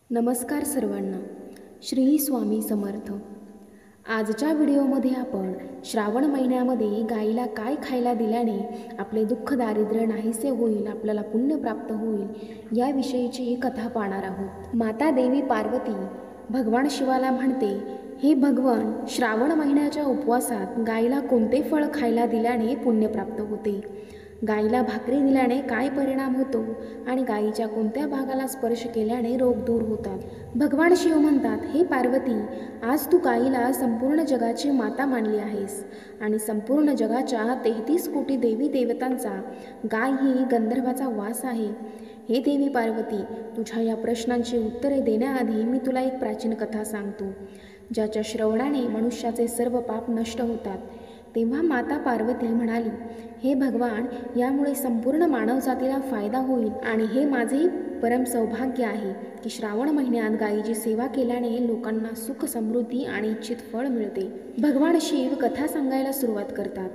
नमस्कार सर्वांना. श्री स्वामी समर्थ. आजच्या व्हिडिओमध्ये आपण श्रावण महिन्यामध्ये गाईला काय खायला दिल्याने आपले दुःख दारिद्र्य नाहीसे होईल, आपल्याला पुण्य प्राप्त होईल याविषयीची कथा पाहणार आहोत. माता देवी पार्वती भगवान शिवाला म्हणते, हे भगवान, श्रावण महिन्याच्या उपवासात गाईला कोणते फळ खायला दिल्याने पुण्य प्राप्त होते? गाईला भाकरी दिल्याने काय परिणाम होतो आणि गाईच्या कोणत्या भागाला स्पर्श केल्याने रोग दूर होतात? भगवान शिव म्हणतात, हे पार्वती, आज तू गाईला संपूर्ण जगाची माता मानली आहेस आणि संपूर्ण जगाच्या 33 कोटी देवी देवतांचा गाय ही गंधर्वाचा वास आहे. हे देवी पार्वती, तुझ्या या प्रश्नांची उत्तरे देण्याआधी मी तुला एक प्राचीन कथा सांगतो, ज्याच्या श्रवणाने मनुष्याचे सर्व पाप नष्ट होतात. तेव्हा माता पार्वती म्हणाली, हे भगवान, यामुळे संपूर्ण मानवजातीला फायदा होईल आणि हे माझे परम सौभाग्य आहे की श्रावण महिन्यात गायीची सेवा केल्याने लोकांना सुख, समृद्धी आणि इच्छित फळ मिळते. भगवान शिव कथा सांगायला सुरुवात करतात.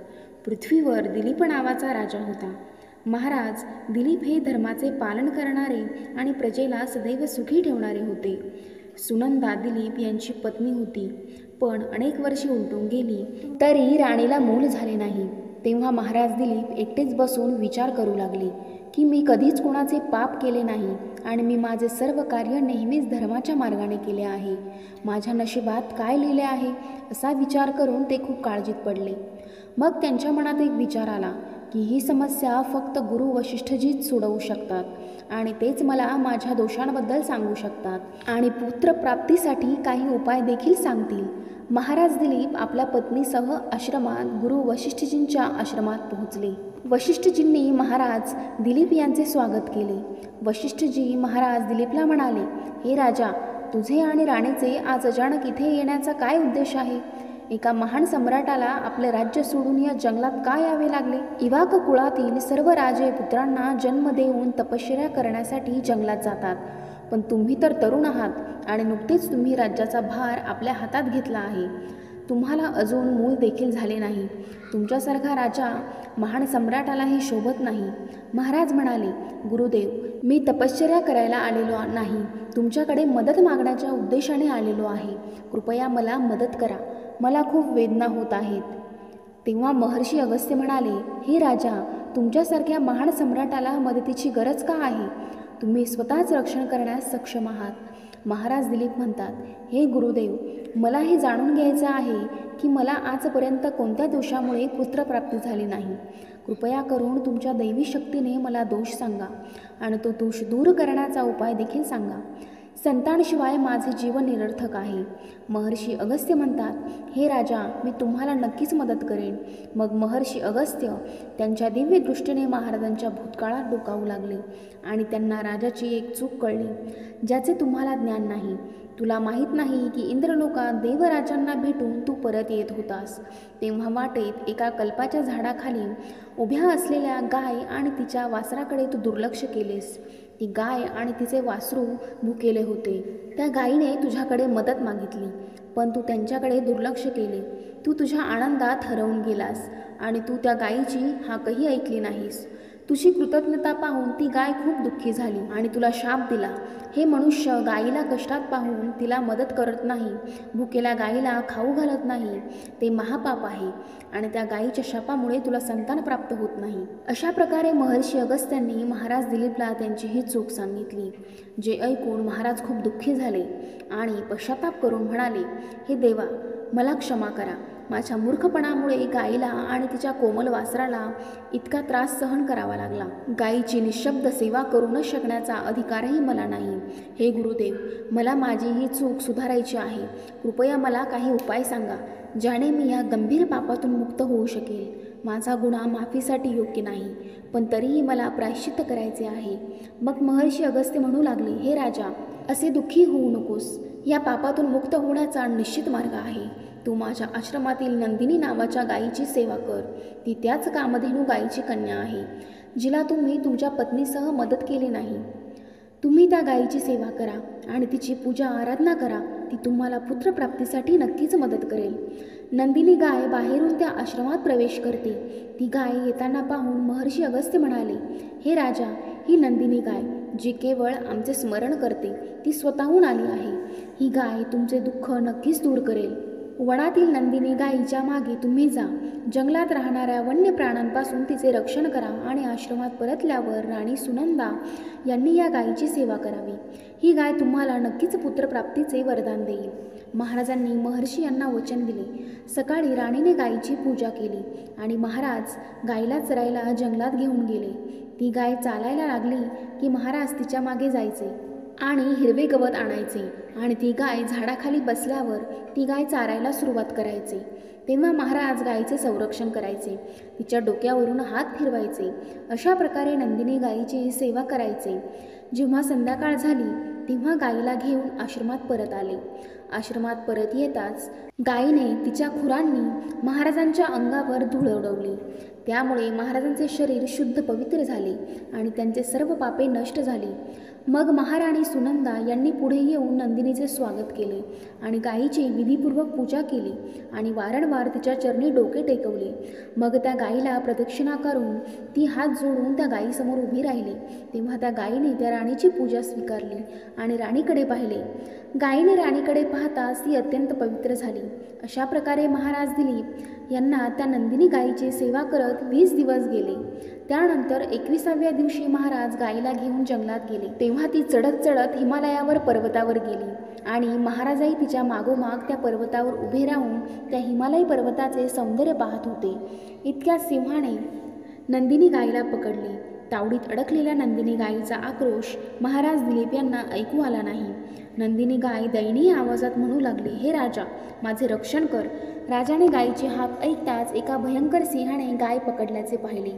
पृथ्वीवर दिलीप नावाचा राजा होता. महाराज दिलीप हे धर्माचे पालन करणारे आणि प्रजेला सदैव सुखी ठेवणारे होते. सुनंदा दिलीप यांची पत्नी होती, पण अनेक वर्षे उलटून गेली तरी राणीला मूल झाले नाही. तेव्हा महाराज दिलीप एकटेच बसून विचार करू लागले की मी कधीच कोणाचे पाप केले नाही आणि मी माझे सर्व कार्य नेहमीच धर्माच्या मार्गाने केले आहे. माझ्या नशिबात काय लिहिले आहे असा विचार करून ते खूप काळजीत पडले. मग त्यांच्या मनात एक विचार आला की ही समस्या फक्त गुरु वशिष्ठजीच सोडवू शकतात आणि तेच मला माझ्या दोषांबद्दल सांगू शकतात आणि पुत्रप्राप्तीसाठी काही उपाय देखील सांगतील. महाराज दिलीप आपल्या पत्नीसह आश्रमात गुरु वशिष्ठजींच्या आश्रमात पोहोचले. वशिष्ठजींनी महाराज दिलीप यांचे स्वागत केले. वशिष्ठजी महाराज दिलीपला म्हणाले, हे राजा, तुझे आणि राणीचे आज अचानक इथे येण्याचा काय उद्देश आहे? एका महान सम्राटाला आपले राज्य सोडून या जंगलात का यावे लागले? इवाक कुळातील सर्व राजे पुत्रांना जन्म देऊन तपश्चर्या करण्यासाठी जंगलात जातात, पण तुम्ही तर तरुण आहात आणि नुकतेच तुम्ही राज्याचा भार आपल्या हातात घेतला आहे. तुम्हाला अजून मूल देखील झाले नाही. तुमच्यासारखा राजा महान सम्राटालाही शोभत नाही. महाराज म्हणाले, गुरुदेव, मी तपश्चर्या करायला आलेलो नाही, तुमच्याकडे मदत मागण्याच्या उद्देशाने आलेलो आहे. कृपया मला मदत करा, मला खूप वेदना होत आहेत. तेव्हा महर्षी अगस्त्य म्हणाले, हे राजा, तुमच्यासारख्या महान सम्राटाला मदतीची गरज का आहे? तुम्ही स्वतःच रक्षण करण्यास सक्षम आहात. महाराज दिलीप म्हणतात, हे गुरुदेव, मला हे जाणून घ्यायचं आहे की मला आजपर्यंत कोणत्या दोषामुळे पुत्रप्राप्ती झाली नाही. कृपया करून तुमच्या दैवी शक्तीने मला दोष सांगा आणि तो दोष दूर करण्याचा उपाय देखील सांगा. संतांशिवाय माझे जीवन निरर्थक आहे. महर्षी अगस्त्य म्हणतात, हे राजा, मी तुम्हाला नक्कीच मदत करेन. मग महर्षी अगस्त्य त्यांच्या दिव्य दृष्टीने महाराजांच्या भूतकाळात डोकावू लागले आणि त्यांना राजाची एक चूक कळली, ज्याचे तुम्हाला ज्ञान नाही. तुला माहीत नाही की इंद्रलोकात देवराजांना भेटून तू परत येत होतास. तेव्हा वाटेत एका कल्पाच्या झाडाखाली उभ्या असलेल्या गाय आणि तिच्या वासराकडे तू दुर्लक्ष केलेस. ती गाय आणि तिचे वासरू भुकेले होते. त्या गायीने तुझ्याकडे मदत मागितली, पण तू त्यांच्याकडे दुर्लक्ष केले. तू तुझ्या आनंदात हरवून गेलास आणि तू त्या गायीची हाकही ऐकली नाहीस. तुझी कृतज्ञता पाहून ती गाय खूप दुःखी झाली आणि तुला शाप दिला. हे मनुष्य गायीला कष्टात पाहून तिला मदत करत नाही, भुकेल्या गायीला खाऊ घालत नाही, ते महापाप आहे आणि त्या गायीच्या शापामुळे तुला संतान प्राप्त होत नाही. अशा प्रकारे महर्षी अगस्त्यांनी महाराज दिलीपला त्यांची ही चूक सांगितली, जे ऐकून महाराज खूप दुःखी झाले आणि पश्चाताप करून म्हणाले, हे देवा, मला क्षमा करा. माझ्या मूर्खपणामुळे गायीला आणि तिच्या कोमल वासराला इतका त्रास सहन करावा लागला. गायीची निशब्द सेवा करू न शकण्याचा अधिकारही मला नाही. हे गुरुदेव, मला माझी ही चूक सुधारायची आहे. कृपया मला काही उपाय सांगा, ज्याने मी या गंभीर पापातून मुक्त होऊ शकेल. माझा गुन्हा माफीसाठी योग्य नाही, पण तरीही मला प्रायश्चित्त करायचे आहे. मग महर्षी अगस्त्य म्हणू लागले, हे राजा, असे दुःखी होऊ नकोस. या पापातून मुक्त होण्याचा निश्चित मार्ग आहे. तू माझ्या आश्रमातील नंदिनी नावाच्या गायीची सेवा कर. ती त्याच कामधेनू गायीची कन्या आहे, जिला तुम्ही तुमच्या पत्नीसह मदत केली नाही. तुम्ही त्या गायीची सेवा करा आणि तिची पूजा आराधना करा. ती तुम्हाला पुत्रप्राप्तीसाठी नक्कीच मदत करेल. नंदिनी गाय बाहेरून त्या आश्रमात प्रवेश करते. ती गाय येताना पाहून महर्षी अगस्त्य म्हणाले, हे राजा, ही नंदिनी गाय जी केवळ आमचे स्मरण करते, ती स्वतःहून आली आहे. ही गाय तुमचे दुःख नक्कीच दूर करेल. वनातील नंदिनी गायीच्या मागे तुम्ही जा. जंगलात राहणाऱ्या वन्य प्राण्यांपासून तिचे रक्षण करा आणि आश्रमात परतल्यावर राणी सुनंदा यांनी या गायीची सेवा करावी. ही गाय तुम्हाला नक्कीच पुत्रप्राप्तीचे वरदान देईल. महाराजांनी महर्षी यांना वचन दिले. सकाळी राणीने गायीची पूजा केली आणि महाराज गायीला चरायला जंगलात घेऊन गेले. ती गाय चालायला लागली की महाराज तिच्या मागे जायचे आणि हिरवे गवत आणायचे आणि ती गाय झाडाखाली बसल्यावर ती गाय चारायला सुरुवात करायची. तेव्हा महाराज गायीचे संरक्षण करायचे, तिच्या डोक्यावरून हात फिरवायचे. अशा प्रकारे नंदिनी गायीची सेवा करायचे. जेव्हा संध्याकाळ झाली तेव्हा गायीला घेऊन आश्रमात परत आले. आश्रमात परत येताच गायीने तिच्या खुरांनी महाराजांच्या अंगावर धूळ उडवली. त्यामुळे महाराजांचे शरीर शुद्ध पवित्र झाले आणि त्यांचे सर्व पापे नष्ट झाली. मग महाराणी सुनंदा यांनी पुढे येऊन नंदिनीचे स्वागत केले आणि गायीची विधीपूर्वक पूजा केली आणि वारंवार तिच्या चरणी डोके टेकवले. मग त्या गायीला प्रदक्षिणा करून ती हात जोडून त्या गायीसमोर उभी राहिली. तेव्हा त्या गायीने त्या राणीची पूजा स्वीकारली आणि राणीकडे पाहिले. गायीने राणीकडे पाहताच ती अत्यंत पवित्र झाली. अशा प्रकारे महाराज दिलीप यांना त्या नंदिनी गायीची सेवा करत 20 दिवस गेले. त्यानंतर 21व्या दिवशी महाराज गायीला घेऊन जंगलात गेले. तेव्हा ती चढत चढत हिमालयावर पर्वतावर गेली आणि महाराजही तिच्या मागोमाग त्या पर्वतावर उभे राहून त्या हिमालय पर्वताचे सौंदर्य पाहत होते. इतक्या सिंहाने नंदिनी गायीला पकडले. तावडीत अडकलेल्या नंदिनी गायीचा आक्रोश महाराज दिलीप यांना ऐकू आला नाही. नंदिनी गाय दयनीय आवाजात म्हणू लागली, हे राजा, माझे रक्षण कर. राजाने गायीचे हाक ऐकताच एका भयंकर सिंहाने गाय पकडल्याचे पाहिले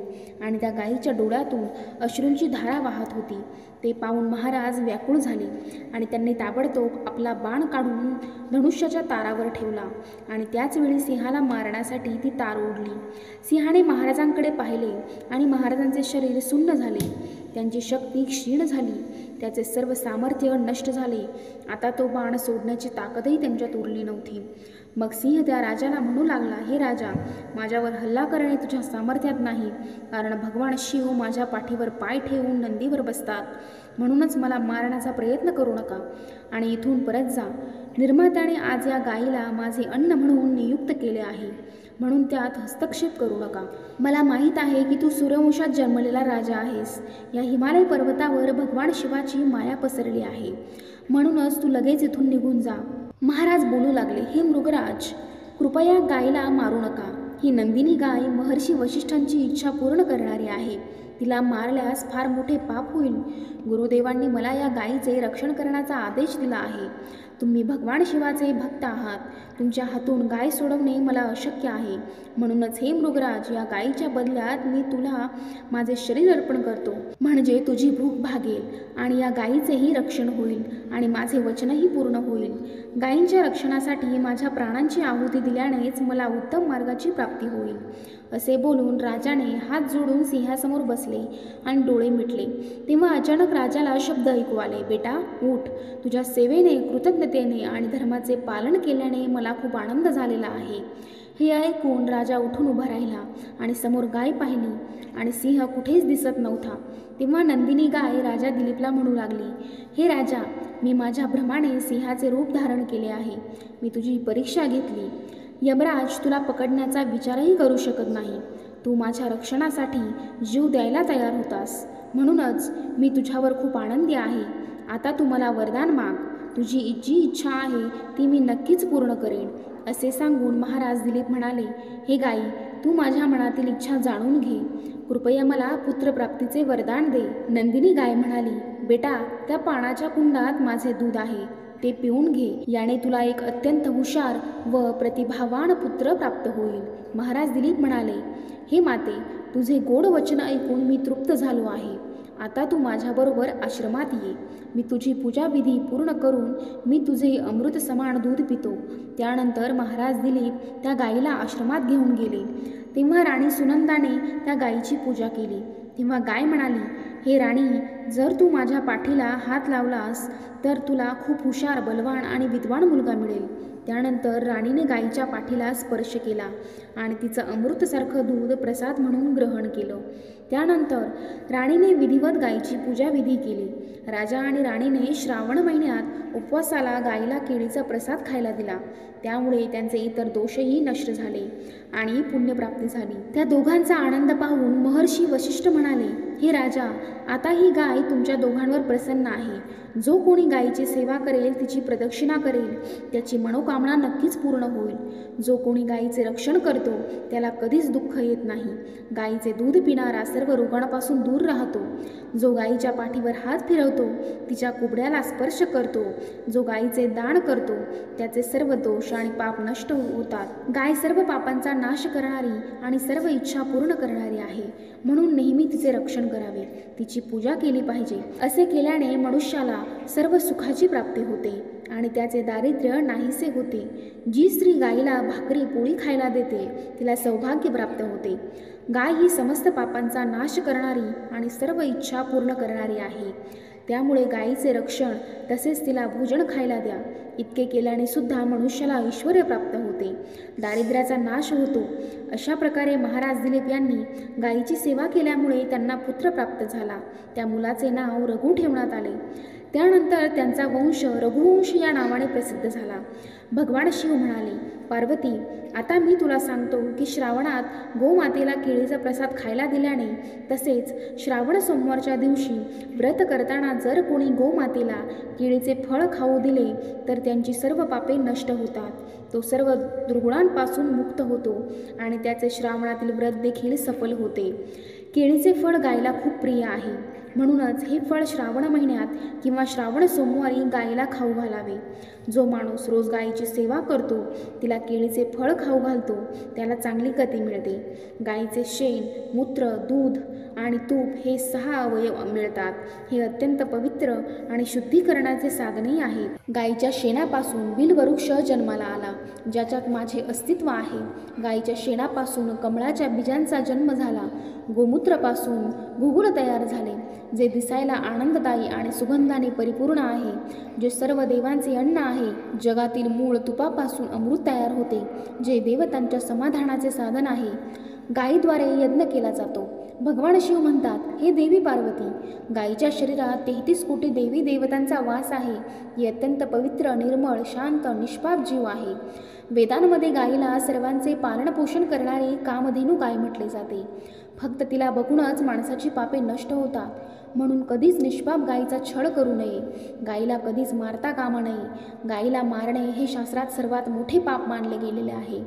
आणि त्या गायीच्या डोळ्यातून अश्रूंची धारा वाहत होती. ते पाहून महाराज व्याकुळ झाले आणि त्यांनी ताबडतोब आपला बाण काढून धनुष्याच्या तारावर ठेवला आणि त्याचवेळी सिंहाला मारण्यासाठी ती तार ओढली. सिंहाने महाराजांकडे पाहिले आणि महाराजांचे शरीर सुन्न झाले. त्यांची शक्ती क्षीण झाली. त्याचे सर्व सामर्थ्य नष्ट झाले. आता तो बाण सोडण्याची ताकदही त्यांच्यात उरली नव्हती. मग सिंह त्या राजाला म्हणू लागला, हे राजा, माझ्यावर हल्ला करणे तुझ्या सामर्थ्यात नाही, कारण भगवान शिव माझ्या पाठीवर पाय ठेवून नंदीवर बसतात. म्हणूनच मला मारण्याचा प्रयत्न करू नका आणि इथून परत जा. निर्मात्याने आज या गायीला माझे अन्न म्हणून नियुक्त केले आहे, म्हणून त्यात हस्तक्षेप करू नका. मला माहीत आहे की तू सूर्यवंशात जन्मलेला राजा आहेस. या हिमालय पर्वतावर भगवान शिवाची माया पसरली आहे, म्हणूनच तू लगेच इथून निघून जा. महाराज बोलू लागले, हे मृगराज, कृपया गायीला मारू नका. ही नंदिनी गाय महर्षी वशिष्ठांची इच्छा पूर्ण करणारी आहे. तिला मारल्यास फार मोठे पाप होईल. गुरुदेवांनी मला या गायीचे रक्षण करण्याचा आदेश दिला आहे. तुम्ही भगवान शिवाचे भक्त आहात. तुमच्या हातून गाय सोडवणे मला अशक्य आहे. म्हणूनच हे मृगराज, या गायीच्या बदल्यात मी तुला माझे शरीर अर्पण करतो, म्हणजे तुझी भूक भागेल आणि या गायीचेही रक्षण होईल आणि माझे वचनही पूर्ण होईल. गायींच्या रक्षणासाठी माझ्या प्राणांची आहुती दिल्यानेच मला उत्तम मार्गाची प्राप्ती होईल. असे बोलून राजाने हात जोडून सिंहासमोर बसले आणि डोळे मिटले. तेव्हा अचानक राजाला शब्द ऐकू आले, बेटा उठ. तुझ्या सेवेने, कृतज्ञतेने आणि धर्माचे पालन केल्याने मला खूप आनंद झालेला आहे. हे ऐकून राजा उठून उभा राहिला आणि समोर गाय पाहिली आणि सिंह कुठेच दिसत नव्हता. तेव्हा नंदिनी गाय राजा दिलीपला म्हणू लागली, हे राजा, मी माझ्या भ्रमाने सिंहाचे रूप धारण केले आहे. मी तुझी परीक्षा घेतली. यमराज तुला पकडण्याचा विचारही करू शकत नाही. तू माझ्या रक्षणासाठी जीव द्यायला तयार होतास, म्हणूनच मी तुझ्यावर खूप आनंदी आहे. आता तू मला वरदान माग. तुझी जी इच्छा आहे ती मी नक्कीच पूर्ण करेन. असे सांगून महाराज दिलीप म्हणाले, हे गाई, तू माझ्या मनातील इच्छा जाणून घे. कृपया मला पुत्रप्राप्तीचे वरदान दे. नंदिनी गाय म्हणाली, बेटा, त्या पाण्याच्या कुंडात माझे दूध आहे, ते पिऊन घे. याने तुला एक अत्यंत हुशार व प्रतिभावान पुत्र प्राप्त होईल. महाराज दिलीप म्हणाले, हे माते, तुझे गोड वचन ऐकून मी तृप्त झालो आहे. आता तू माझ्याबरोबर आश्रमात ये. मी तुझी पूजाविधी पूर्ण करून मी तुझे अमृत समान दूध पितो. त्यानंतर महाराज दिलीप त्या गायीला आश्रमात घेऊन गेले. तेव्हा राणी सुनंदाने त्या गायीची पूजा केली. तेव्हा गाय म्हणाली, हे राणी, जर तू माझ्या पाठीला हात लावलास तर तुला खूप हुशार, बलवान आणि विद्वान मुलगा मिळेल. त्यानंतर राणीने गायीच्या पाठीला स्पर्श केला आणि तिचं अमृतसारखं दूध प्रसाद म्हणून ग्रहण केलं. त्यानंतर राणीने विधिवत गायीची पूजाविधी केली. राजा आणि राणीने श्रावण महिन्यात उपवासाला गायीला केळीचा प्रसाद खायला दिला. त्यामुळे त्यांचे इतर दोषही नष्ट झाले आणि पुण्यप्राप्ती झाली. त्या दोघांचा आनंद पाहून महर्षी वशिष्ठ म्हणाले, हे राजा, आता ही गाय तुमच्या दोघांवर प्रसन्न आहे. जो कोणी गायीची सेवा करेल, तिची प्रदक्षिणा करेल, त्याची मनोकामना नक्कीच पूर्ण होईल. जो कोणी गायीचे रक्षण करतो त्याला कधीच दुःख येत नाही. गायीचे दूध पिणारा सर्व रोगांपासून दूर राहतो. जो गायीच्या पाठीवर हात फिरवतो, तिच्या कुबड्याला स्पर्श करतो, जो गायीचे दान करतो, त्याचे सर्व दोष आणि पाप नष्ट होतात. गाय सर्व पापांचा नाश करणारी आणि सर्व इच्छा पूर्ण करणारी आहे. म्हणून नेहमी तिचे रक्षण करावे, तिची पूजा केली पाहिजे. असे केल्याने मनुष्याला सर्व सुखाची प्राप्ती होते आणि त्याचे दारिद्र्य नाहीसे होते. जी स्त्री गायीला भाकरी पोळी खायला देते, तिला सौभाग्य प्राप्त होते. गाय ही समस्त पापांचा नाश करणारी आणि सर्व इच्छा पूर्ण करणारी आहे. त्यामुळे गायीचे रक्षण तसेच तिला भोजन खायला द्या. इतके केल्याने सुद्धा मनुष्याला ऐश्वर्य प्राप्त होते, दारिद्र्याचा नाश होतो. अशा प्रकारे महाराज दिलीप यांनी गायीची सेवा केल्यामुळे त्यांना पुत्र प्राप्त झाला. त्या मुलाचे नाव रघु ठेवण्यात आले. त्यानंतर त्यांचा वंश रघुवंश या नावाने प्रसिद्ध झाला. भगवान शिव म्हणाले, पार्वती, आता मी तुला सांगतो की श्रावणात गोमातेला केळीचा प्रसाद खायला दिल्याने तसेच श्रावण सोमवारच्या दिवशी व्रत करताना जर कोणी गोमातेला केळीचे फळ खाऊ दिले तर त्यांची सर्व पापे नष्ट होतात. तो सर्व दुर्गुणांपासून मुक्त होतो आणि त्याचे श्रावणातील व्रत देखील सफल होते. केळीचे फळ गायीला खूप प्रिय आहे. म्हणूनच हे फळ श्रावण महिन्यात किंवा श्रावण सोमवारी गायीला खाऊ घालावे. जो माणूस रोज गायीची सेवा करतो, तिला केळीचे फळ खाऊ घालतो, त्याला चांगली गती मिळते. गायीचे शेण, मूत्र, दूध आणि तूप हे 6 अवयव मिळतात. हे अत्यंत पवित्र आणि शुद्धीकरणाचे साधनही आहेत. गायीच्या शेणापासून बिल्ववृक्ष जन्माला आला, ज्याच्यात माझे अस्तित्व आहे. गायीच्या शेणापासून कमळाच्या बीजांचा जन्म झाला. गोमूत्रापासून घुगुल तयार झाले, जे दिसायला आनंददायी आणि सुगंधाने परिपूर्ण आहे, जे सर्व देवांचे अन्न आहे. जगातील मूळ तुपापासून अमृत तयार होते, जे देवतांच्या समाधानाचे साधन आहे. गायीद्वारे यज्ञ केला जातो. भगवान शिव म्हणतात, हे देवी पार्वती, गायीच्या शरीरात 33 कोटी देवी देवतांचा वास आहे. ही अत्यंत पवित्र, निर्मळ, शांत, निष्पाप जीव आहे. वेदांमध्ये गायीला सर्वांचे पालनपोषण करणारी कामधेनू गाय म्हटले जाते. फक्त तिला बघूनच माणसाची पापे नष्ट होतात. म्हणून कधीच निष्पाप गायीचा छळ करू नये. गायीला कधीच मारता कामा नये. गायीला मारणे हे शास्त्रात सर्वात मोठे पाप मानले गेलेले आहे.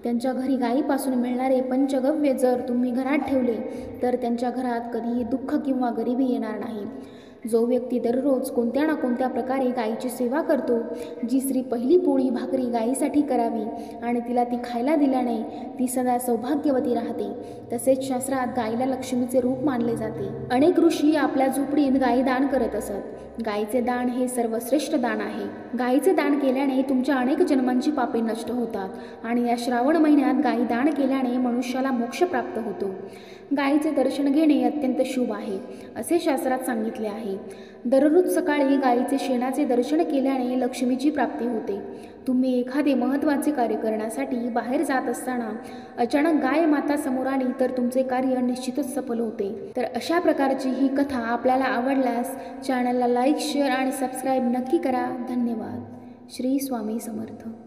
त्यांच्या घरी गायीपासून मिळणारे पंचगव्य जर तुम्ही घरात ठेवले तर त्यांच्या घरात कधीही दुःख किंवा गरिबी येणार नाही. जो व्यक्ती दररोज कोणत्या ना कोणत्या प्रकारे गायीची सेवा करतो, जी स्त्री पहिली पोळी भाकरी गायीसाठी करावी आणि तिला ती खायला दिल्याने ती सदा सौभाग्यवती राहते. तसेच शास्त्रात गायीला लक्ष्मीचे रूप मानले जाते. अनेक ऋषी आपल्या झोपडीत गायी दान करत असत. गायीचे दान हे सर्वश्रेष्ठ दान आहे. गायीचे दान केल्याने तुमच्या अनेक जन्मांची पापे नष्ट होतात आणि या श्रावण महिन्यात गायी दान केल्याने मनुष्याला मोक्ष प्राप्त होतो. गायीचे दर्शन घेणे अत्यंत शुभ आहे, असे शास्त्रात सांगितले आहे. दररोज सकाळी गायीचे शेणाचे दर्शन केल्याने लक्ष्मीची प्राप्ती होते. तुम्ही एखादे महत्त्वाचे कार्य करण्यासाठी बाहेर जात असताना अचानक गाय माता समोर आली तर तुमचे कार्य निश्चितच सफल होते. तर अशा प्रकारची ही कथा आपल्याला आवडल्यास चॅनलला लाईक, शेअर आणि सबस्क्राईब नक्की करा. धन्यवाद. श्री स्वामी समर्थ.